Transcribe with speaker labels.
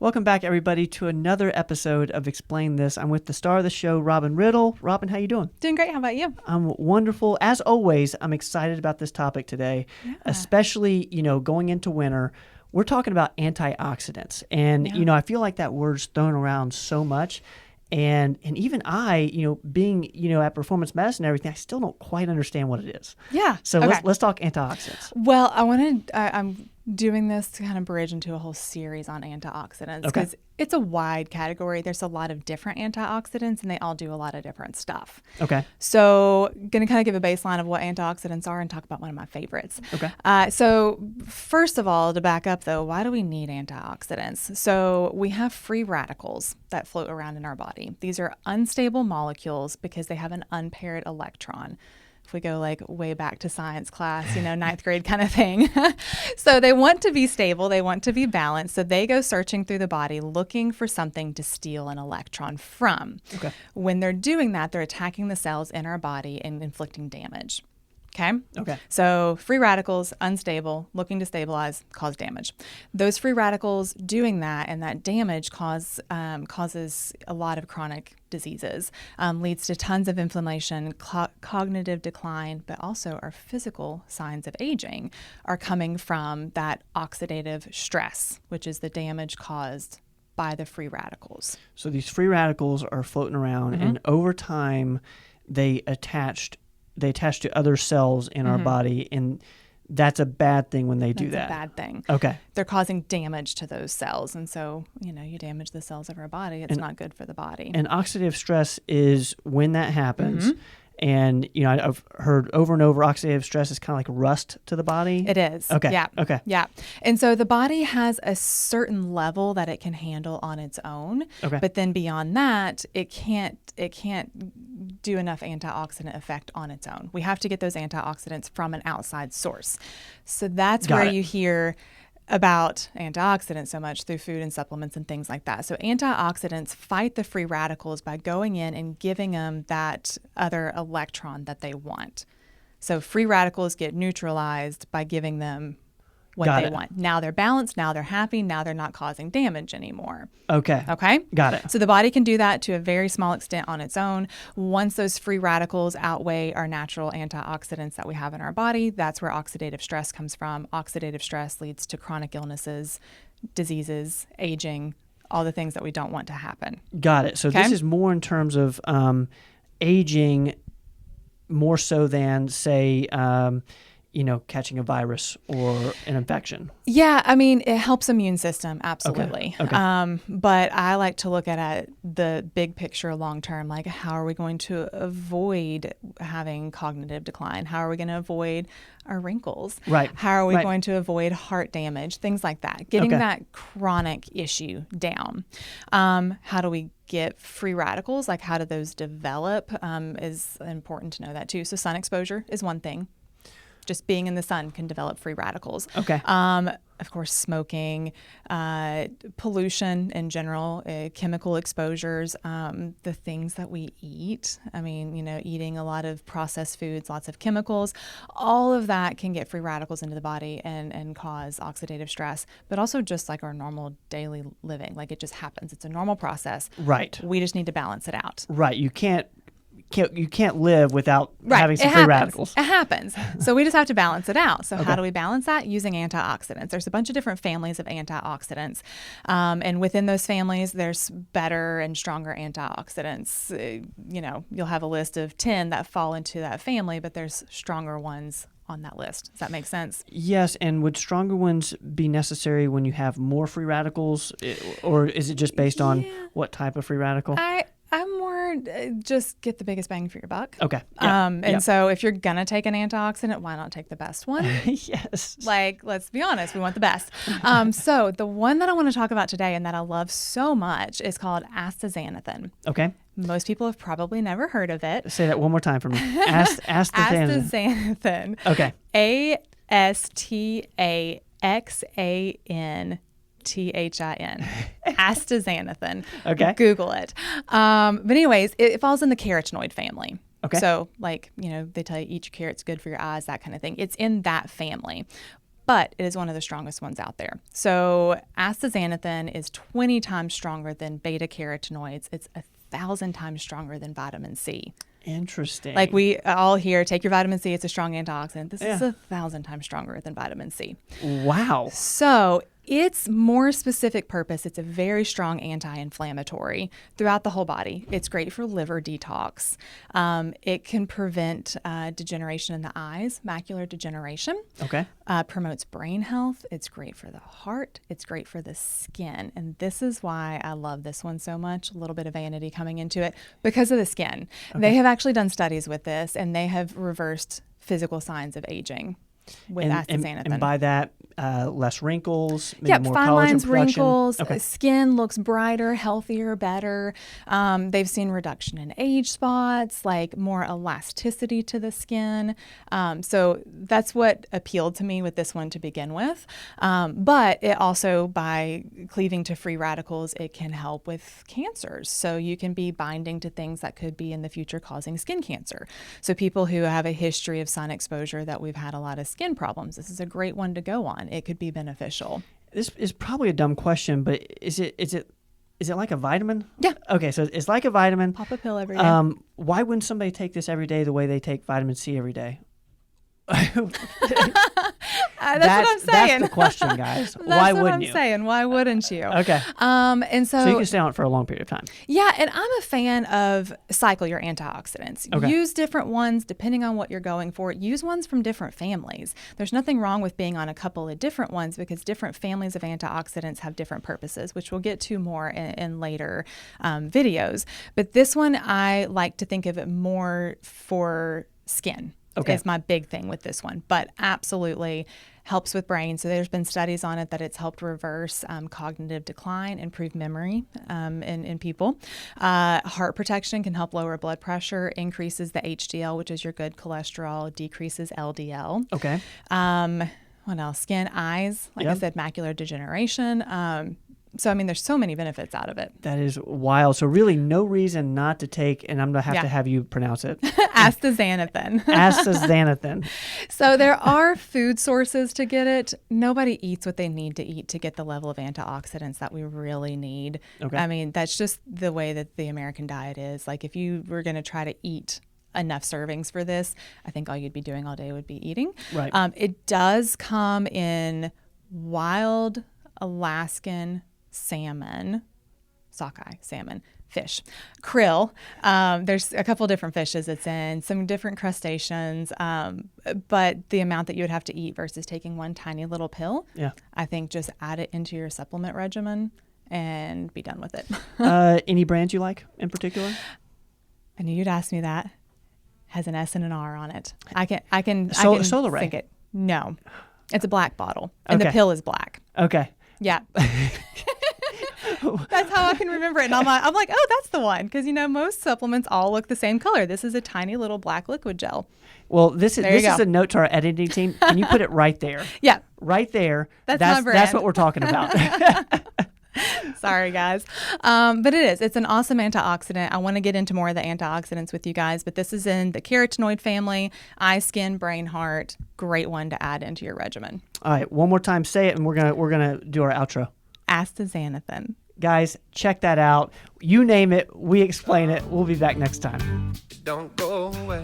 Speaker 1: Welcome back, everybody, to another episode of Explain This. I'm with the star of the show, Robin Riddle. Robin, how you doing?
Speaker 2: Doing great. How about you?
Speaker 1: I'm wonderful. As always, I'm excited about this topic today, especially, going into winter. We're talking about antioxidants. And, I feel like that word's thrown around so much. And even I, being, at performance medicine and everything, I still don't quite understand what it is.
Speaker 2: Yeah.
Speaker 1: So
Speaker 2: okay.
Speaker 1: let's talk antioxidants.
Speaker 2: Well, I'm doing this to kind of bridge into a whole series on antioxidants because it's a wide category. There's a lot of different antioxidants and they all do a lot of different stuff.
Speaker 1: Okay.
Speaker 2: So going to kind of give a baseline of what antioxidants are and talk about one of my favorites.
Speaker 1: Okay.
Speaker 2: So first of all, to back up though, why do we need antioxidants? So we have free radicals that float around in our body. These are unstable molecules because they have an unpaired electron. If we go like way back to science class, ninth grade kind of thing. So they want to be stable. They want to be balanced. So they go searching through the body looking for something to steal an electron from.
Speaker 1: Okay.
Speaker 2: When they're doing that, they're attacking the cells in our body and inflicting damage. Okay. So free radicals, unstable, looking to stabilize, cause damage. Those free radicals doing that and that damage causes a lot of chronic diseases, leads to tons of inflammation, cognitive decline, but also our physical signs of aging are coming from that oxidative stress, which is the damage caused by the free radicals.
Speaker 1: So these free radicals are floating around, and over time they attach to other cells in our body, and that's a bad thing when they do that.
Speaker 2: That's a bad thing.
Speaker 1: Okay.
Speaker 2: They're causing damage to those cells, and so, you damage the cells of our body. It's not good for the body.
Speaker 1: And oxidative stress is when that happens. And, I've heard over and over oxidative stress is kind of like rust to the body.
Speaker 2: It is.
Speaker 1: Okay.
Speaker 2: Yeah.
Speaker 1: Okay.
Speaker 2: Yeah. And so the body has a certain level that it can handle on its own.
Speaker 1: Okay.
Speaker 2: But then beyond that, it can't do enough antioxidant effect on its own. We have to get those antioxidants from an outside source. So that's where you hear about antioxidants so much through food and supplements and things like that. So antioxidants fight the free radicals by going in and giving them that other electron that they want. So free radicals get neutralized by giving them what they want. Now they're balanced, now they're happy, now they're not causing damage anymore.
Speaker 1: Okay. Got it.
Speaker 2: So the body can do that to a very small extent on its own. Once those free radicals outweigh our natural antioxidants that we have in our body, that's where oxidative stress comes from. Oxidative stress leads to chronic illnesses, diseases, aging, all the things that we don't want to happen.
Speaker 1: Got it. So this is more in terms of aging more so than, say, catching a virus or an infection.
Speaker 2: Yeah, it helps immune system, absolutely.
Speaker 1: Okay.
Speaker 2: But I like to look at the big picture long term, like how are we going to avoid having cognitive decline? How are we going to avoid our wrinkles?
Speaker 1: Right.
Speaker 2: How are we going to avoid heart damage? Things like that. Getting that chronic issue down. How do we get free radicals? Like how do those develop? Is important to know that too. So sun exposure is one thing. Just being in the sun can develop free radicals.
Speaker 1: Okay.
Speaker 2: Of course, smoking, pollution in general, chemical exposures, the things that we eat. Eating a lot of processed foods, lots of chemicals, all of that can get free radicals into the body and cause oxidative stress, but also just like our normal daily living. Like it just happens. It's a normal process.
Speaker 1: Right.
Speaker 2: We just need to balance it out.
Speaker 1: Right. You can't live without having some free radicals.
Speaker 2: It happens. So we just have to balance it out. So how do we balance that? Using antioxidants. There's a bunch of different families of antioxidants. And within those families, there's better and stronger antioxidants. You'll have a list of 10 that fall into that family, but there's stronger ones on that list. Does that make sense?
Speaker 1: Yes. And would stronger ones be necessary when you have more free radicals, or is it just based on what type of free radical?
Speaker 2: I'm more just get the biggest bang for your buck.
Speaker 1: Okay.
Speaker 2: So if you're going to take an antioxidant, why not take the best one?
Speaker 1: Yes.
Speaker 2: Like, let's be honest, we want the best. So the one that I want to talk about today and that I love so much is called Astaxanthin.
Speaker 1: Okay.
Speaker 2: Most people have probably never heard of it.
Speaker 1: Say that one more time for me. Astaxanthin.
Speaker 2: Astaxanthin.
Speaker 1: Okay.
Speaker 2: Astaxanthin. Astaxanthin.
Speaker 1: Okay.
Speaker 2: Google it. But anyways, it falls in the carotenoid family.
Speaker 1: Okay.
Speaker 2: So they tell you eat your carrots, good for your eyes, that kind of thing. It's in that family. but it is one of the strongest ones out there. So astaxanthin is 20 times stronger than beta carotenoids. It's 1,000 times stronger than vitamin C.
Speaker 1: Interesting.
Speaker 2: Like we all hear, take your vitamin C, it's a strong antioxidant. This is 1,000 times stronger than vitamin C.
Speaker 1: Wow.
Speaker 2: So its more specific purpose, it's a very strong anti-inflammatory throughout the whole body. It's great for liver detox. It can prevent degeneration in the eyes, macular degeneration.
Speaker 1: Okay.
Speaker 2: Promotes brain health. It's great for the heart. It's great for the skin. And this is why I love this one so much. A little bit of vanity coming into it because of the skin. Okay. They have actually done studies with this, and they have reversed physical signs of aging with astaxanthin.
Speaker 1: And by that, less wrinkles, maybe more
Speaker 2: fine
Speaker 1: collagen
Speaker 2: lines,
Speaker 1: production.
Speaker 2: wrinkles, skin looks brighter, healthier, better. They've seen reduction in age spots, like more elasticity to the skin. So that's what appealed to me with this one to begin with. But it also, by cleaving to free radicals, it can help with cancers. So you can be binding to things that could be in the future causing skin cancer. So people who have a history of sun exposure, that we've had a lot of skin problems, this is a great one to go on. It could be beneficial.
Speaker 1: This is probably a dumb question, but is it like a vitamin?
Speaker 2: Yeah.
Speaker 1: Okay, so it's like a vitamin.
Speaker 2: Pop a pill every day.
Speaker 1: Why wouldn't somebody take this every day the way they take vitamin C every day?
Speaker 2: That's what I'm saying.
Speaker 1: That's the question, guys. Why wouldn't you?
Speaker 2: Saying. Why wouldn't you?
Speaker 1: Okay.
Speaker 2: And so
Speaker 1: you can stay on it for a long period of time.
Speaker 2: Yeah, and I'm a fan of cycle your antioxidants.
Speaker 1: Okay.
Speaker 2: Use different ones depending on what you're going for. Use ones from different families. There's nothing wrong with being on a couple of different ones because different families of antioxidants have different purposes, which we'll get to more in later videos. But this one, I like to think of it more for skin.
Speaker 1: Okay.
Speaker 2: Is my big thing with this one, but absolutely helps with brain. So there's been studies on it that it's helped reverse cognitive decline, improve memory in people. Heart protection can help lower blood pressure, increases the HDL, which is your good cholesterol, decreases LDL.
Speaker 1: Okay.
Speaker 2: What else? Skin, eyes, like I said, macular degeneration. So, I mean, there's so many benefits out of it.
Speaker 1: That is wild. So really no reason not to take, and I'm going to have you pronounce it.
Speaker 2: Astaxanthin.
Speaker 1: Astaxanthin.
Speaker 2: So there are food sources to get it. Nobody eats what they need to eat to get the level of antioxidants that we really need. Okay. I mean, that's just the way that the American diet is. Like if you were going to try to eat enough servings for this, I think all you'd be doing all day would be eating.
Speaker 1: Right.
Speaker 2: It does come in wild Alaskan salmon, sockeye salmon, fish, krill. There's a couple different fishes it's in, some different crustaceans, but the amount that you would have to eat versus taking one tiny little pill, I think just add it into your supplement regimen and be done with it.
Speaker 1: Any brands you like in particular?
Speaker 2: I knew you'd ask me that. Has an S and an R on it. I can
Speaker 1: Solar Ray.
Speaker 2: think it. No, it's a black bottle, and the pill is black.
Speaker 1: Okay.
Speaker 2: Yeah. That's how I can remember it. And I'm like, oh, that's the one. Because, most supplements all look the same color. This is a tiny little black liquid gel.
Speaker 1: Well, this is a note to our editing team. Can you put it right there?
Speaker 2: Yeah.
Speaker 1: Right there.
Speaker 2: That's my brand.
Speaker 1: That's what we're talking about.
Speaker 2: Sorry, guys. But it is. It's an awesome antioxidant. I want to get into more of the antioxidants with you guys, but this is in the carotenoid family, eye, skin, brain, heart. Great one to add into your regimen.
Speaker 1: All right. One more time. Say it, and we're gonna do our outro.
Speaker 2: Astaxanthin.
Speaker 1: Guys, check that out. You name it, we explain it. We'll be back next time.
Speaker 3: Don't go away.